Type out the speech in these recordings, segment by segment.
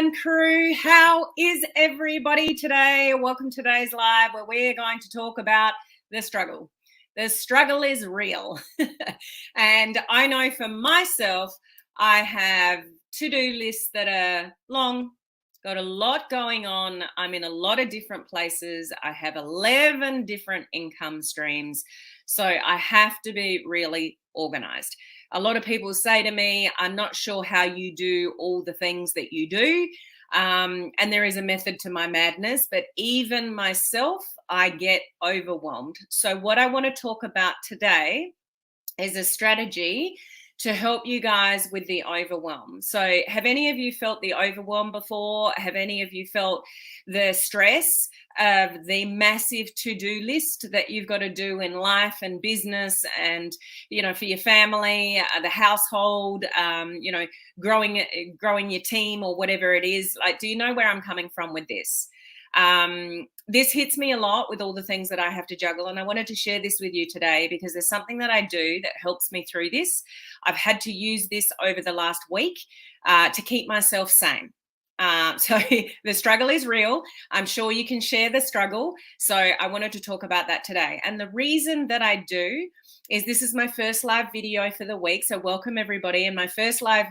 and crew, how is everybody today? Welcome to today's live where we're going to talk about the struggle. The struggle is real. And I know for myself, I have to-do lists that are long, got a lot going on. I'm in a lot of different places. I have 11 different income streams. So I have to be really organized. A lot of people say to me, I'm not sure how you do all the things that you do. And there is a method to my madness, but even myself, I get overwhelmed. So what I want to talk about today is a strategy to help you guys with the overwhelm. So have any of you felt the overwhelm before? Have any of you felt the stress of the massive to-do list that you've got to do in life and business and, for your family, the household, growing your team or whatever it is? Like, do you know where I'm coming from with this? This hits me a lot with all the things that I have to juggle, and I wanted to share this with you today because there's something that I do that helps me through this. I've had to use this over the last week to keep myself sane. So the struggle is real. I'm sure you can share the struggle. So I wanted to talk about that today. And the reason that I do is this is my first live video for the week. So welcome everybody. And my first live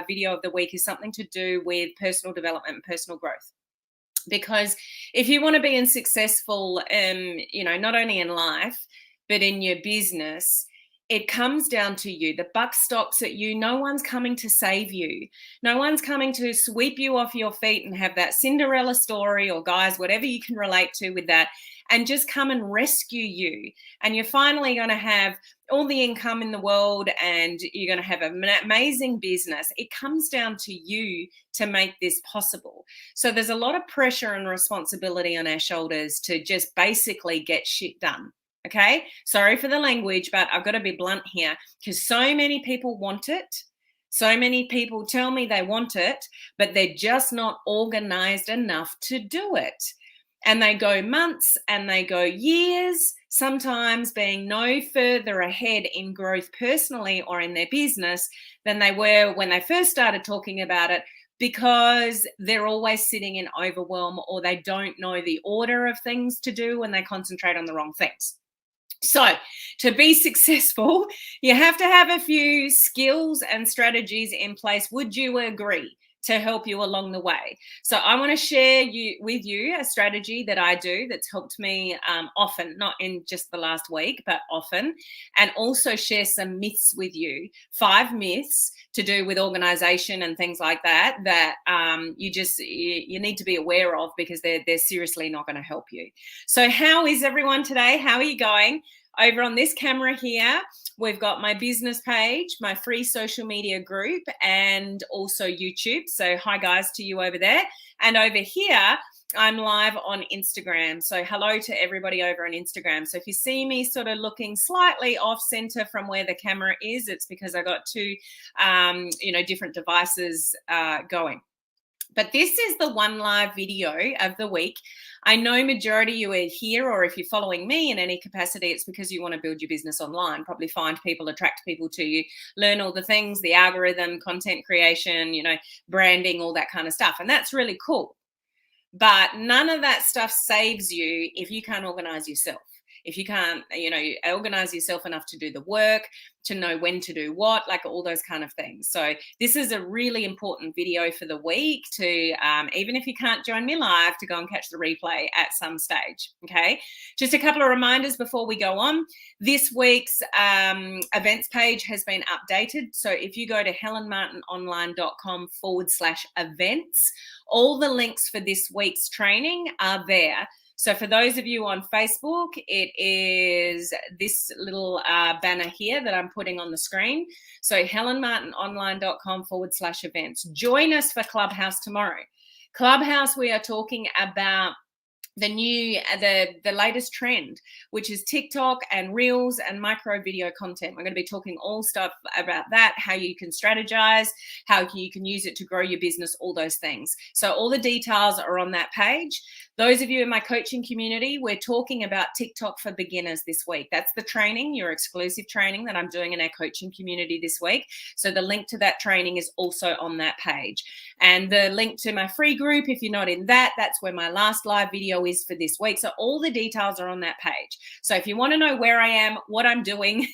video of the week is something to do with personal development and personal growth. Because if you want to be successful, not only in life, but in your business, it comes down to you. The buck stops at you. No one's coming to save you. No one's coming to sweep you off your feet and have that Cinderella story, or guys, whatever you can relate to with that, and just come and rescue you. And you're finally going to have all the income in the world and you're going to have an amazing business. It comes down to you to make this possible. So there's a lot of pressure and responsibility on our shoulders to just basically get shit done. Okay, sorry for the language, but I've got to be blunt here because so many people want it. So many people tell me they want it, but they're just not organized enough to do it. And they go months and they go years, sometimes being no further ahead in growth personally or in their business than they were when they first started talking about it, because they're always sitting in overwhelm, or they don't know the order of things to do and they concentrate on the wrong things. So to be successful, you have to have a few skills and strategies in place. Would you agree? To help you along the way. So I want to share with you a strategy that I do that's helped me often, not in just the last week, but often, and also share some myths with you, 5 myths to do with organization and things like that, that you need to be aware of because they're seriously not going to help you. So how is everyone today? How are you going? Over on this camera here, we've got my business page, my free social media group, and also YouTube. So hi guys to you over there. And over here, I'm live on Instagram. So hello to everybody over on Instagram. So if you see me sort of looking slightly off center from where the camera is, it's because I got 2, different devices going. But this is the one live video of the week. I know majority of you are here, or if you're following me in any capacity, it's because you want to build your business online, probably find people, attract people to you, learn all the things, the algorithm, content creation, branding, all that kind of stuff. And that's really cool. But none of that stuff saves you if you can't organize yourself. If you can't, organize yourself enough to do the work, to know when to do what, like all those kind of things. So this is a really important video for the week to, even if you can't join me live, to go and catch the replay at some stage, okay? Just a couple of reminders before we go on. This week's events page has been updated. So if you go to helenmartinonline.com/events, all the links for this week's training are there. So for those of you on Facebook, it is this little banner here that I'm putting on the screen. So helenmartinonline.com/events. Join us for Clubhouse tomorrow. Clubhouse, we are talking about the latest trend, which is TikTok and Reels and micro video content. We're going to be talking all stuff about that, how you can strategize, how you can use it to grow your business, all those things. So all the details are on that page. Those of you in my coaching community, we're talking about TikTok for beginners this week. That's the training, your exclusive training that I'm doing in our coaching community this week. So the link to that training is also on that page. And the link to my free group, if you're not in that, that's where my last live video is for this week. So all the details are on that page. So if you want to know where I am, what I'm doing,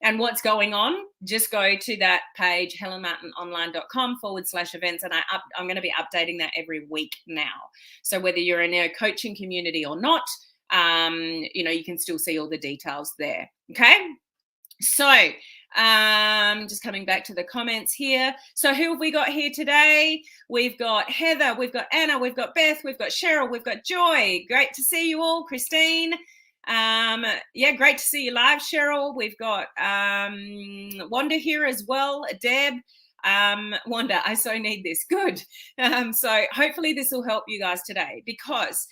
and what's going on, just go to that page, helenmartinonline.com/events. And I'm going to be updating that every week now. So whether you're in a coaching community or not, you can still see all the details there. Okay. So just coming back to the comments here. So who have we got here today? We've got Heather, we've got Anna, we've got Beth, we've got Cheryl, we've got Joy. Great to see you all. Christine. Great to see you live, Cheryl. We've got Wanda here as well. Deb. Wanda, I so need this. Good. So hopefully this will help you guys today, because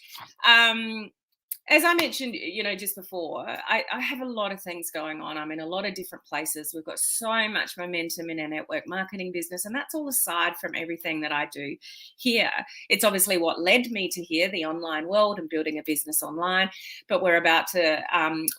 as I mentioned, just before, I have a lot of things going on. I'm in a lot of different places. We've got so much momentum in our network marketing business, and that's all aside from everything that I do here. It's obviously what led me to here, the online world and building a business online. But we're about to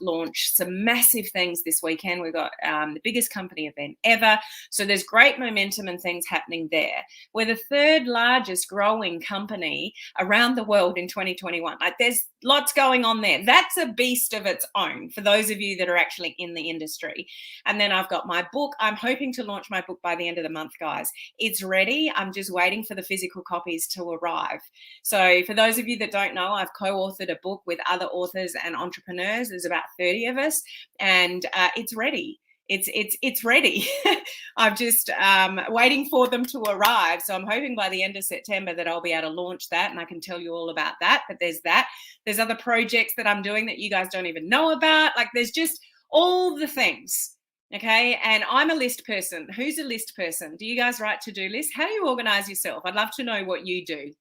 launch some massive things this weekend. We've got the biggest company event ever. So there's great momentum and things happening there. We're the third largest growing company around the world in 2021. Like, there's lots going on there. That's a beast of its own for those of you that are actually in the industry. And then I've got my book. I'm hoping to launch my book by the end of the month, guys. It's ready. I'm just waiting for the physical copies to arrive. So for those of you that don't know, I've co-authored a book with other authors and entrepreneurs. There's about 30 of us, and it's ready. It's ready. I'm just waiting for them to arrive. So I'm hoping by the end of September that I'll be able to launch that, and I can tell you all about that. But there's that. There's other projects that I'm doing that you guys don't even know about. Like, there's just all the things. Okay. And I'm a list person. Who's a list person? Do you guys write to-do lists? How do you organize yourself? I'd love to know what you do.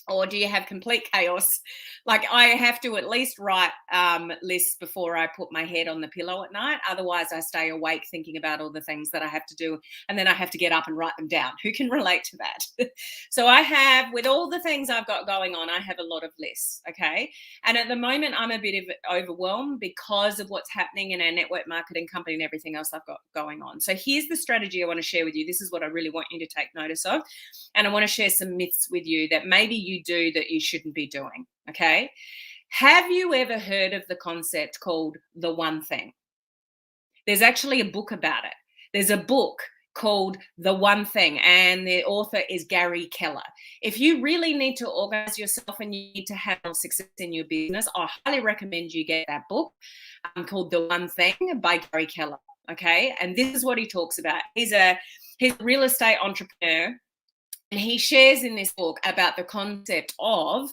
Or do you have complete chaos? Like, I have to at least write lists before I put my head on the pillow at night. Otherwise, I stay awake thinking about all the things that I have to do, and then I have to get up and write them down. Who can relate to that? So I have, with all the things I've got going on, I have a lot of lists, okay? And at the moment, I'm a bit of overwhelmed because of what's happening in our network marketing company and everything else I've got going on. So here's the strategy I want to share with you. This is what I really want you to take notice of. And I want to share some myths with you that maybe you do that you shouldn't be doing. Okay. Have you ever heard of the concept called the one thing? There's actually a book about it. There's a book called The One Thing, and the author is Gary Keller. If you really need to organize yourself and you need to have success in your business, I highly recommend you get that book called The One Thing by Gary Keller. Okay. And this is what he talks about. He's a real estate entrepreneur. And he shares in this book about the concept of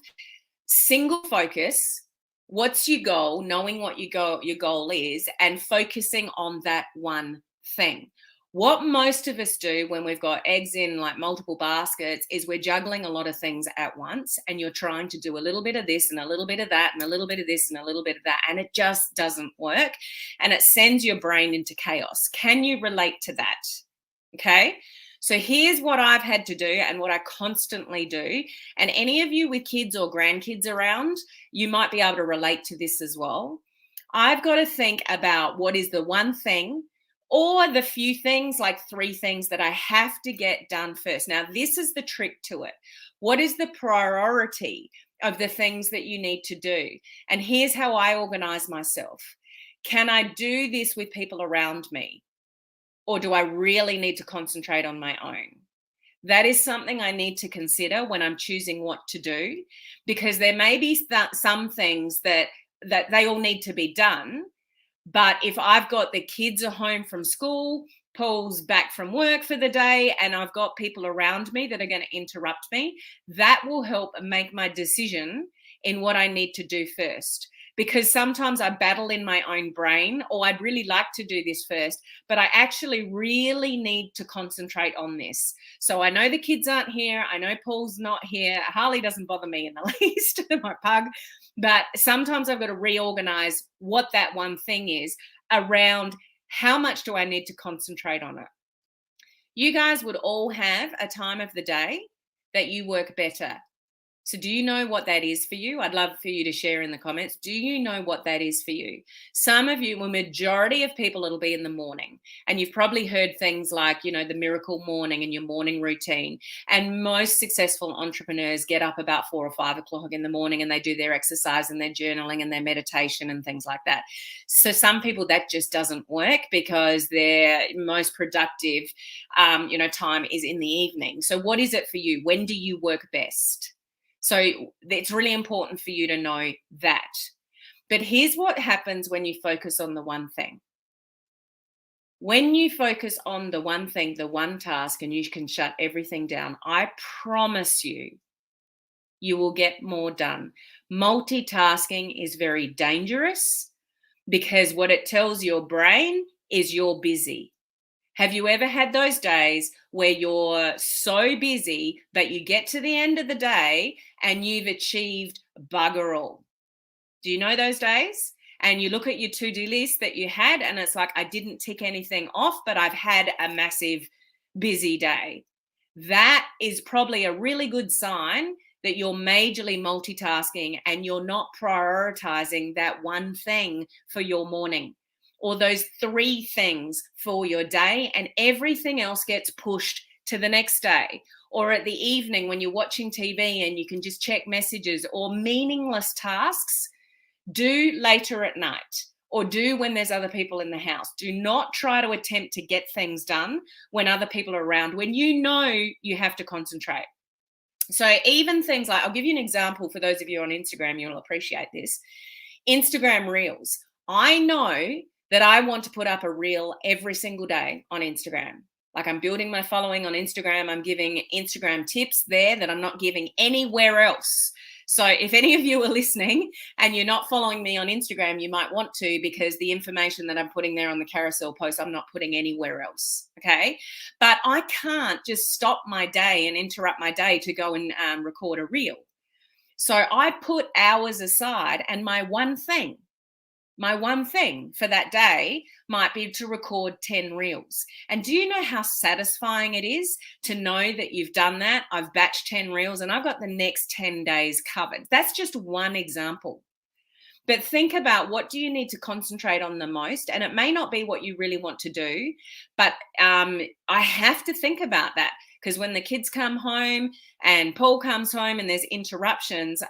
single focus. What's your goal? Knowing what your goal is, and focusing on that one thing. What most of us do when we've got eggs in like multiple baskets is we're juggling a lot of things at once, and you're trying to do a little bit of this and a little bit of that and a little bit of this and a little bit of that, and it just doesn't work, and it sends your brain into chaos. Can you relate to that? Okay. So here's what I've had to do and what I constantly do. And any of you with kids or grandkids around, you might be able to relate to this as well. I've got to think about what is the one thing or the few things, like 3 things that I have to get done first. Now, this is the trick to it. What is the priority of the things that you need to do? And here's how I organize myself. Can I do this with people around me? Or do I really need to concentrate on my own? That is something I need to consider when I'm choosing what to do, because there may be some things that they all need to be done. But if I've got the kids are home from school, Paul's back from work for the day, and I've got people around me that are going to interrupt me, that will help make my decision in what I need to do first. because sometimes I battle in my own brain, or I'd really like to do this first, but I actually really need to concentrate on this. So I know the kids aren't here. I know Paul's not here. Harley doesn't bother me in the least, my pug. But sometimes I've got to reorganize what that one thing is around how much do I need to concentrate on it. You guys would all have a time of the day that you work better. So do you know what that is for you? I'd love for you to share in the comments. Do you know what that is for you? Some of you, well, majority of people, it'll be in the morning. And you've probably heard things like, the miracle morning and your morning routine. And most successful entrepreneurs get up about 4 or 5 o'clock in the morning and they do their exercise and their journaling and their meditation and things like that. So some people that just doesn't work because their most productive, time is in the evening. So what is it for you? When do you work best? So it's really important for you to know that. But here's what happens when you focus on the one thing. When you focus on the one thing, the one task, and you can shut everything down, I promise you, you will get more done. Multitasking is very dangerous because what it tells your brain is you're busy. Have you ever had those days where you're so busy that you get to the end of the day and you've achieved bugger all? Do you know those days? And you look at your to-do list that you had and it's like, I didn't tick anything off, but I've had a massive busy day. That is probably a really good sign that you're majorly multitasking and you're not prioritizing that one thing for your morning, or those 3 things for your day, and everything else gets pushed to the next day. Or at the evening when you're watching TV and you can just check messages, or meaningless tasks, do later at night, or do when there's other people in the house. Do not try to attempt to get things done when other people are around, when you know you have to concentrate. So even things like, I'll give you an example for those of you on Instagram, you'll appreciate this. Instagram Reels. I know that I want to put up a reel every single day on Instagram. Like, I'm building my following on Instagram. I'm giving Instagram tips there that I'm not giving anywhere else. So if any of you are listening and you're not following me on Instagram, you might want to, because the information that I'm putting there on the carousel post, I'm not putting anywhere else. Okay. But I can't just stop my day and interrupt my day to go and record a reel. So I put hours aside, and my one thing for that day might be to record 10 reels. And do you know how satisfying it is to know that you've done that? I've batched 10 reels and I've got the next 10 days covered. That's just one example. But think about, what do you need to concentrate on the most? And it may not be what you really want to do, but I have to think about that, because when the kids come home and Paul comes home and there's interruptions,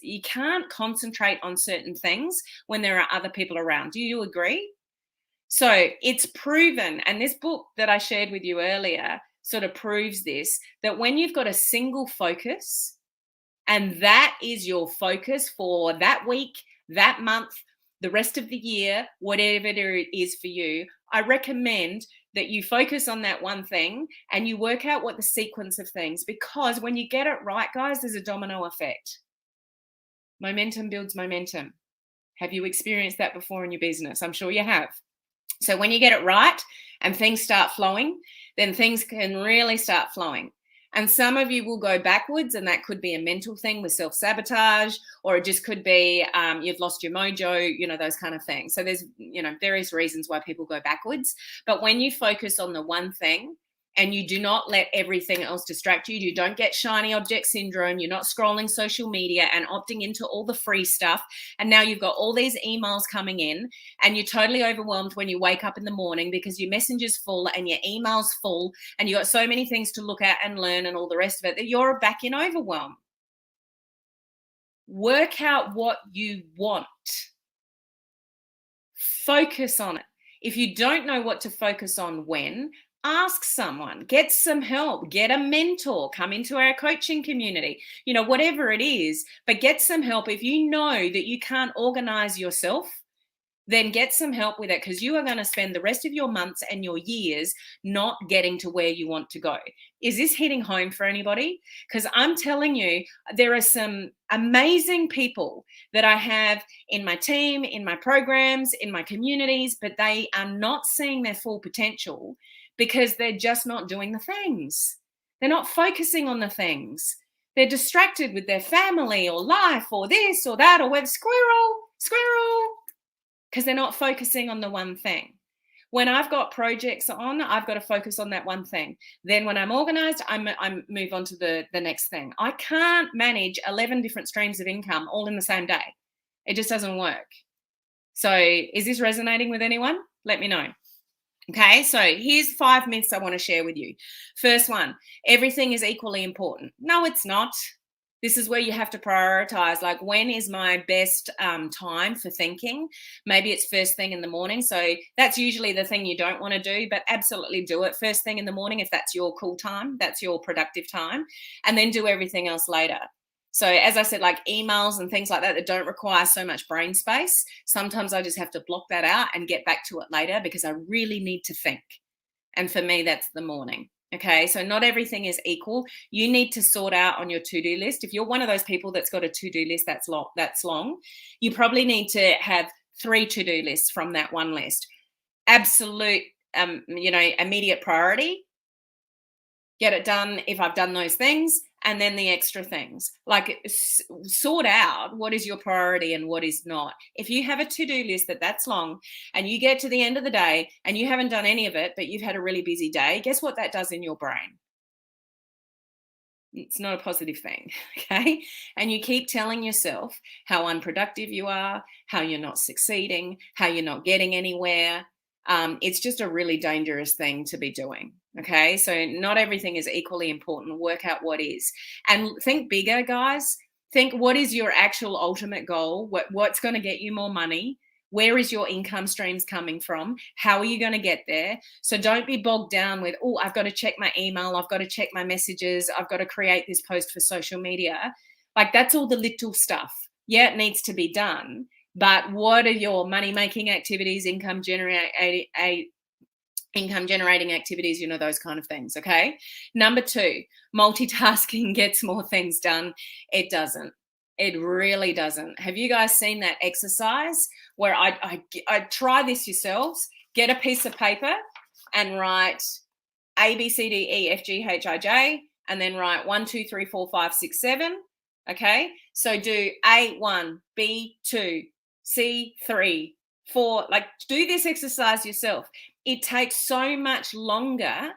you can't concentrate on certain things when there are other people around. Do you agree? So it's proven, and this book that I shared with you earlier sort of proves this, that when you've got a single focus, and that is your focus for that week, that month, the rest of the year, whatever it is for you, I recommend that you focus on that one thing and you work out what the sequence of things, because when you get it right, guys, there's a domino effect. Momentum builds momentum. Have you experienced that before in your business? I'm sure you have. So when you get it right and things start flowing, then things can really start flowing. And some of you will go backwards, and that could be a mental thing with self-sabotage, or it just could be you've lost your mojo, those kind of things. So there's, various reasons why people go backwards. But when you focus on the one thing and you do not let everything else distract you, you don't get shiny object syndrome, you're not scrolling social media and opting into all the free stuff, and now you've got all these emails coming in and you're totally overwhelmed when you wake up in the morning because your messenger's full and your email's full and you got so many things to look at and learn and all the rest of it, that you're back in overwhelm. Work out what you want. Focus on it. If you don't know what to focus on when, ask someone, get some help, get a mentor, come into our coaching community, whatever it is, but get some help. If you know that you can't organize yourself, then get some help with it, because you are going to spend the rest of your months and your years not getting to where you want to go. Is this hitting home for anybody? Because I'm telling you, there are some amazing people that I have in my team, in my programs, in my communities, but they are not seeing their full potential because they're just not doing the things. They're not focusing on the things. They're distracted with their family or life or this or that or web squirrel, because they're not focusing on the one thing. When I've got projects on, I've got to focus on that one thing. Then when I'm organized, I move on to the next thing. I can't manage 11 different streams of income all in the same day. It just doesn't work. So is this resonating with anyone? Let me know. Okay, so here's 5 myths I want to share with you. First one, everything is equally important. No, it's not. This is where you have to prioritize. Like, when is my best time for thinking? Maybe it's first thing in the morning. So that's usually the thing you don't want to do, but absolutely do it first thing in the morning if that's your cool time, that's your productive time, and then do everything else later. So as I said, like emails and things like that don't require so much brain space. Sometimes I just have to block that out and get back to it later because I really need to think. And for me, that's the morning. Okay, so not everything is equal. You need to sort out on your to-do list. If you're one of those people that's got a to-do list that's long, you probably need to have 3 to-do lists from that one list. Absolute, immediate priority. Get it done if I've done those things, and then the extra things. Like, sort out what is your priority and what is not. If you have a to-do list that's long and you get to the end of the day and you haven't done any of it, but you've had a really busy day, guess what that does in your brain? It's not a positive thing, okay? And you keep telling yourself how unproductive you are, how you're not succeeding, how you're not getting anywhere. It's just a really dangerous thing to be doing. Okay, so not everything is equally important. Work out what is, and think bigger, guys. Think, what is your actual ultimate goal? What's going to get you more money? Where is your income streams coming from? How are you going to get there? So don't be bogged down with, oh, I've got to check my email, I've got to check my messages, I've got to create this post for social media. Like, that's all the little stuff. Yeah, it needs to be done. But what are your money-making activities, income generating activities, those kind of things, okay? Number 2, multitasking gets more things done. It doesn't. It really doesn't. Have you guys seen that exercise where I try this yourselves? Get a piece of paper and write A, B, C, D, E, F, G, H, I, J, and then write 1, 2, 3, 4, 5, 6, 7. Okay, so do A1, B2, C3, 4. Like, do this exercise yourself. It takes so much longer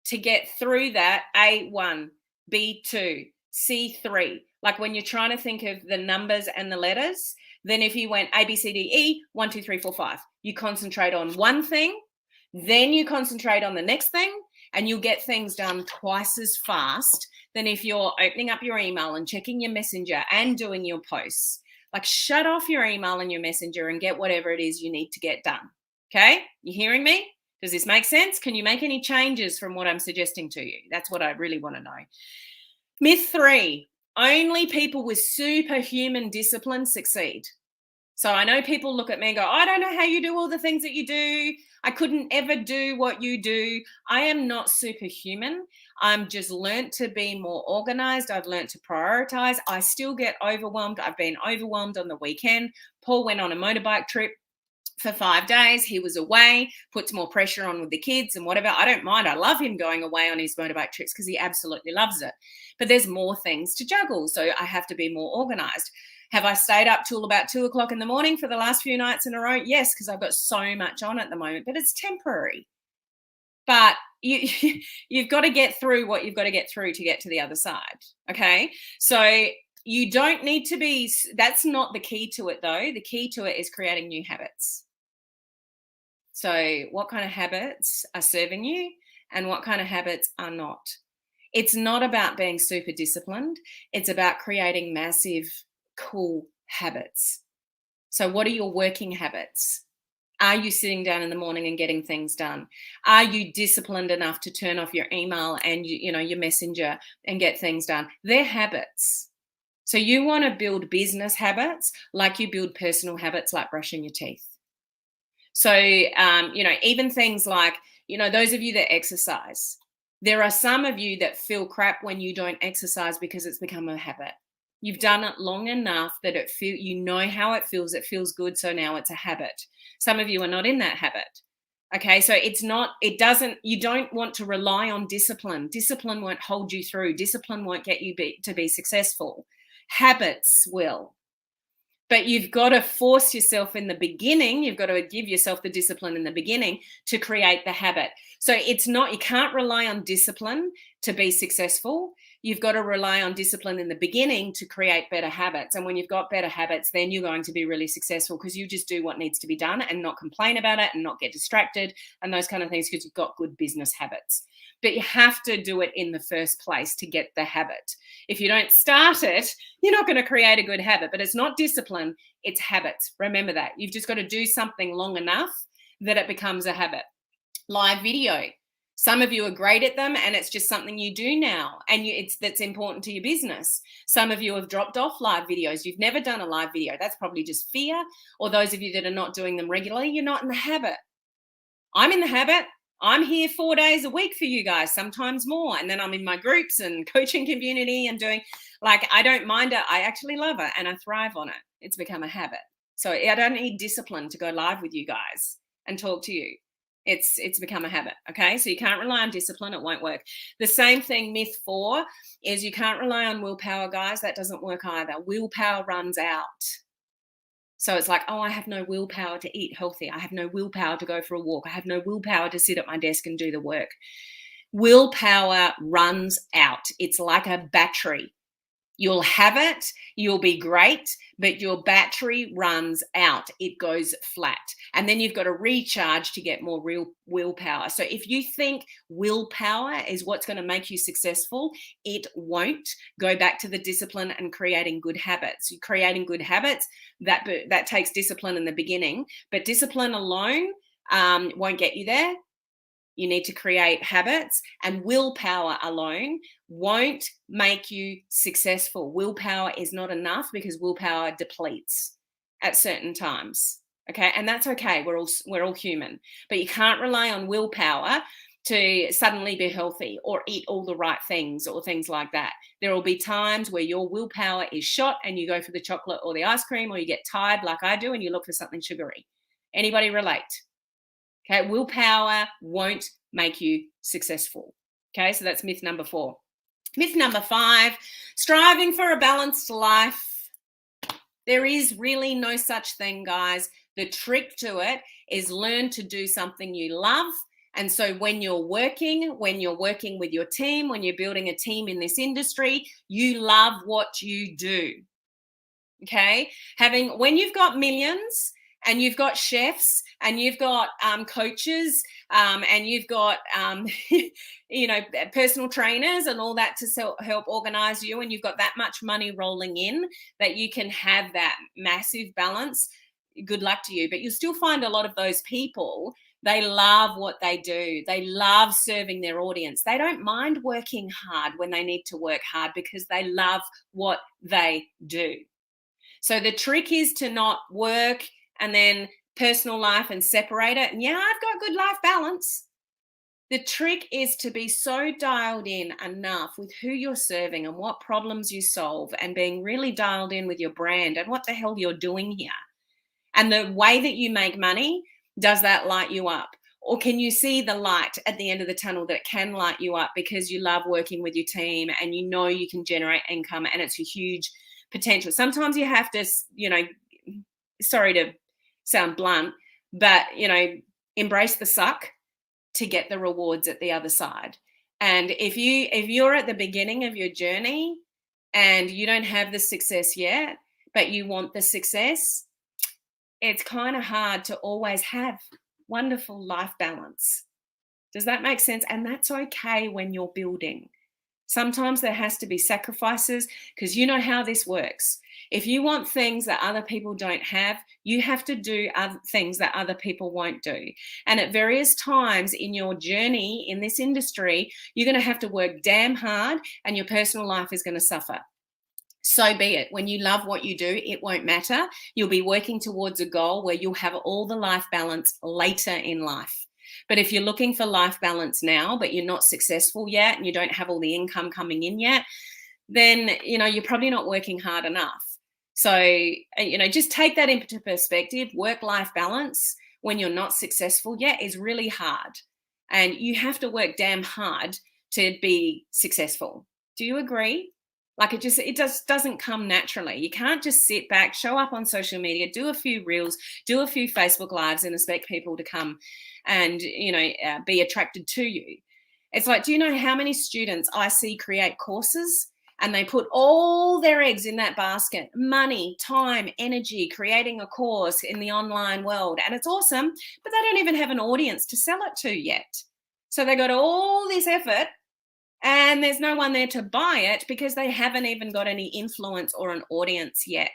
to get through that A1, B2, C3. Like, when you're trying to think of the numbers and the letters, then if you went A, B, C, D, E, 1, 2, 3, 4, 5, you concentrate on one thing, then you concentrate on the next thing, and you'll get things done twice as fast than if you're opening up your email and checking your messenger and doing your posts. Like, shut off your email and your messenger and get whatever it is you need to get done. Okay? You hearing me? Does this make sense? Can you make any changes from what I'm suggesting to you? That's what I really want to know. Myth 3, only people with superhuman discipline succeed. So I know people look at me and go, I don't know how you do all the things that you do. I couldn't ever do what you do. I am not superhuman. I'm just learned to be more organized. I've learned to prioritize. I still get overwhelmed. I've been overwhelmed on the weekend. Paul went on a motorbike trip for 5 days. He was away, puts more pressure on with the kids and whatever. I don't mind. I love him going away on his motorbike trips because he absolutely loves it. But there's more things to juggle. So I have to be more organized. Have I stayed up till about 2 o'clock in the morning for the last few nights in a row? Yes, because I've got so much on at the moment, but it's temporary. But you've got to get through what you've got to get through to get to the other side. Okay. So you don't need to be, that's not the key to it though. The key to it is creating new habits. So what kind of habits are serving you and what kind of habits are not? It's not about being super disciplined. It's about creating massive, cool habits. So what are your working habits? Are you sitting down in the morning and getting things done? Are you disciplined enough to turn off your email and your messenger and get things done? They're habits. So you want to build business habits like you build personal habits like brushing your teeth. So, even things like, those of you that exercise, there are some of you that feel crap when you don't exercise because it's become a habit. You've done it long enough that you know how it feels good. So now it's a habit. Some of you are not in that habit. Okay. So you don't want to rely on discipline. Discipline won't hold you through. Discipline won't get you to be successful. Habits will. But you've got to force yourself in the beginning. You've got to give yourself the discipline in the beginning to create the habit. So you can't rely on discipline to be successful. You've got to rely on discipline in the beginning to create better habits. And when you've got better habits, then you're going to be really successful because you just do what needs to be done and not complain about it and not get distracted and those kind of things because you've got good business habits. But you have to do it in the first place to get the habit. If you don't start it, you're not going to create a good habit. But it's not discipline, it's habits. Remember that. You've just got to do something long enough that it becomes a habit. Live video. Some of you are great at them and it's just something you do now and that's important to your business. Some of you have dropped off live videos. You've never done a live video. That's probably just fear. Or those of you that are not doing them regularly, you're not in the habit. I'm in the habit. I'm here 4 days a week for you guys, sometimes more. And then I'm in my groups and coaching community and doing, I don't mind it. I actually love it and I thrive on it. It's become a habit. So I don't need discipline to go live with you guys and talk to you. It's become a habit. Okay. So you can't rely on discipline. It won't work. The same thing, myth 4, is you can't rely on willpower, guys. That doesn't work either. Willpower runs out. So it's like, oh, I have no willpower to eat healthy. I have no willpower to go for a walk. I have no willpower to sit at my desk and do the work. Willpower runs out. It's like a battery. You'll have it, you'll be great, but your battery runs out. It goes flat. And then you've got to recharge to get more real willpower. So if you think willpower is what's going to make you successful, it won't. Go back to the discipline and creating good habits. You're creating good habits, that takes discipline in the beginning, but discipline alone won't get you there. You need to create habits, and willpower alone won't make you successful. Willpower is not enough because willpower depletes at certain times. Okay. And that's okay. We're all human, but you can't rely on willpower to suddenly be healthy or eat all the right things or things like that. There will be times where your willpower is shot and you go for the chocolate or the ice cream, or you get tired like I do and you look for something sugary. Anybody relate? Okay, willpower won't make you successful. Okay, so that's myth number 4. Myth number 5, striving for a balanced life. There is really no such thing, guys. The trick to it is learn to do something you love. And so when you're working with your team, when you're building a team in this industry, you love what you do. Okay, when you've got millions, and you've got chefs and you've got coaches and you've got, personal trainers and all that to help organize you, and you've got that much money rolling in that you can have that massive balance, good luck to you. But you'll still find a lot of those people, they love what they do. They love serving their audience. They don't mind working hard when they need to work hard because they love what they do. So the trick is to not work and then personal life and separate it. And yeah, I've got good life balance. The trick is to be so dialed in enough with who you're serving and what problems you solve, and being really dialed in with your brand and what the hell you're doing here. And the way that you make money, does that light you up? Or can you see the light at the end of the tunnel that can light you up because you love working with your team and you know you can generate income and it's a huge potential? Sometimes you have to, sorry to sound blunt, but embrace the suck to get the rewards at the other side. And if you're at the beginning of your journey and you don't have the success yet, but you want the success, it's kind of hard to always have wonderful life balance. Does that make sense? And that's okay when you're building. Sometimes there has to be sacrifices, because you know how this works. If you want things that other people don't have, you have to do other things that other people won't do. And at various times in your journey in this industry, you're going to have to work damn hard and your personal life is going to suffer. So be it. When you love what you do, it won't matter. You'll be working towards a goal where you'll have all the life balance later in life. But if you're looking for life balance now, but you're not successful yet and you don't have all the income coming in yet, then you're probably not working hard enough. So just take that into perspective. Work life balance when you're not successful yet is really hard, and you have to work damn hard to be successful. Do you agree? Like it just doesn't come naturally. You can't just sit back, show up on social media, do a few reels, do a few Facebook lives and expect people to come and be attracted to you. It's like, do you know how many students I see create courses and they put all their eggs in that basket? Money, time, energy, creating a course in the online world. And it's awesome, but they don't even have an audience to sell it to yet. So they got all this effort and there's no one there to buy it because they haven't even got any influence or an audience yet.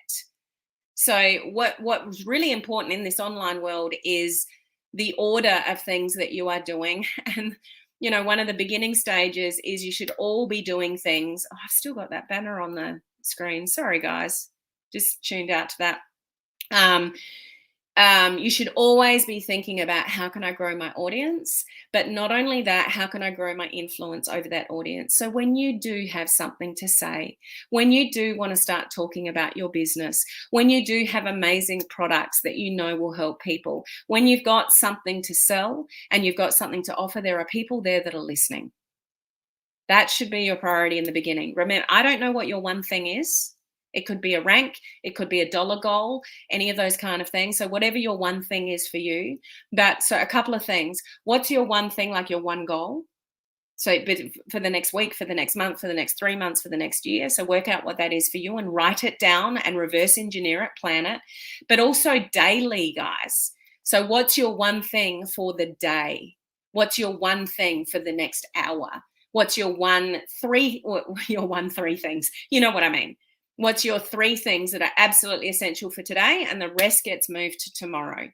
So what's really important in this online world is the order of things that you are doing. And one of the beginning stages is you should all be doing things. Oh, I've still got that banner on the screen. Sorry, guys. Just tuned out to that. You should always be thinking about how can I grow my audience, but not only that, how can I grow my influence over that audience? So when you do have something to say, when you do want to start talking about your business, when you do have amazing products that will help people, when you've got something to sell and you've got something to offer, there are people there that are listening. That should be your priority in the beginning. Remember, I don't know what your one thing is. It could be a rank, it could be a dollar goal, any of those kind of things. So whatever your one thing is for you. But so a couple of things. What's your one thing, like your one goal? So but for the next week, for the next month, for the next 3 months, for the next year. So work out what that is for you and write it down and reverse engineer it, plan it. But also daily, guys. So what's your one thing for the day? What's your one thing for the next hour? What's your three things? You know what I mean? What's your 3 things that are absolutely essential for today, and the rest gets moved to tomorrow.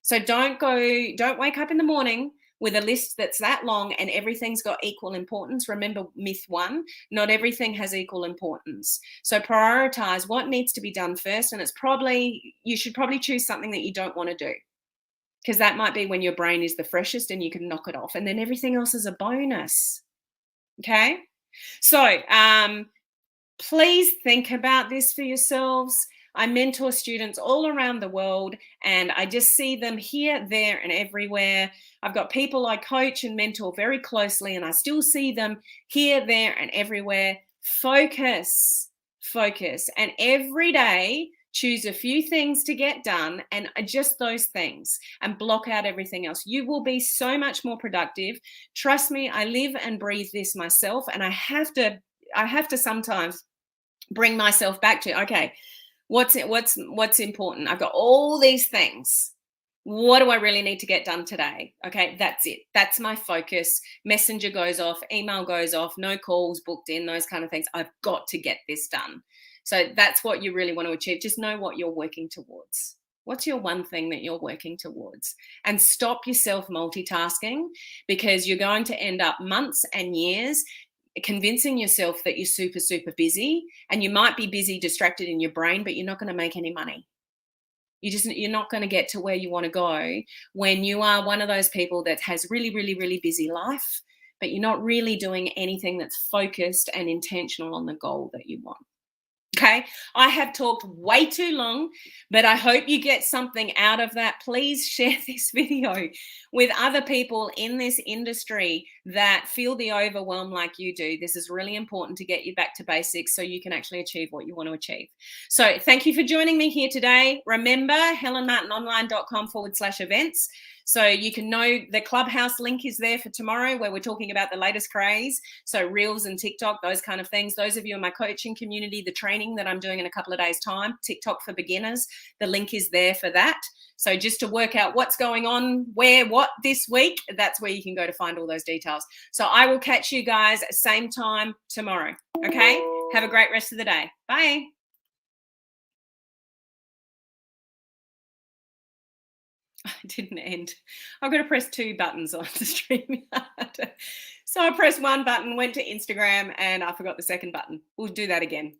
So don't wake up in the morning with a list that's that long and everything's got equal importance. Remember myth 1, not everything has equal importance. So prioritize what needs to be done first, and you should probably choose something that you don't want to do, because that might be when your brain is the freshest and you can knock it off, and then everything else is a bonus. Okay? So, please think about this for yourselves. I mentor students all around the world and I just see them here, there, and everywhere. I've got people I coach and mentor very closely and I still see them here, there, and everywhere. Focus. And every day, choose a few things to get done and just those things and block out everything else. You will be so much more productive. Trust me, I live and breathe this myself, and I have to sometimes bring myself back to, okay, what's important? I've got all these things. What do I really need to get done today? Okay, that's it. That's my focus. Messenger goes off, email goes off, no calls booked in, those kind of things. I've got to get this done. So that's what you really want to achieve. Just know what you're working towards. What's your one thing that you're working towards? And stop yourself multitasking, because you're going to end up months and years convincing yourself that you're super, super busy, and you might be busy, distracted in your brain, but you're not going to make any money. You're not going to get to where you want to go when you are one of those people that has really, really, really busy life, but you're not really doing anything that's focused and intentional on the goal that you want. Okay, I have talked way too long, but I hope you get something out of that. Please share this video with other people in this industry that feel the overwhelm like you do. This is really important to get you back to basics so you can actually achieve what you want to achieve. So thank you for joining me here today. Remember, helenmartinonline.com/events. So you can know the Clubhouse link is there for tomorrow, where we're talking about the latest craze. So Reels and TikTok, those kind of things. Those of you in my coaching community, the training that I'm doing in a couple of days' time, TikTok for beginners, the link is there for that. So just to work out what's going on, where, what this week, that's where you can go to find all those details. So I will catch you guys at same time tomorrow. Okay? Have a great rest of the day. Bye. It didn't end. I've got to press 2 buttons on the StreamYard. So I pressed 1 button, went to Instagram, and I forgot the second button. We'll do that again.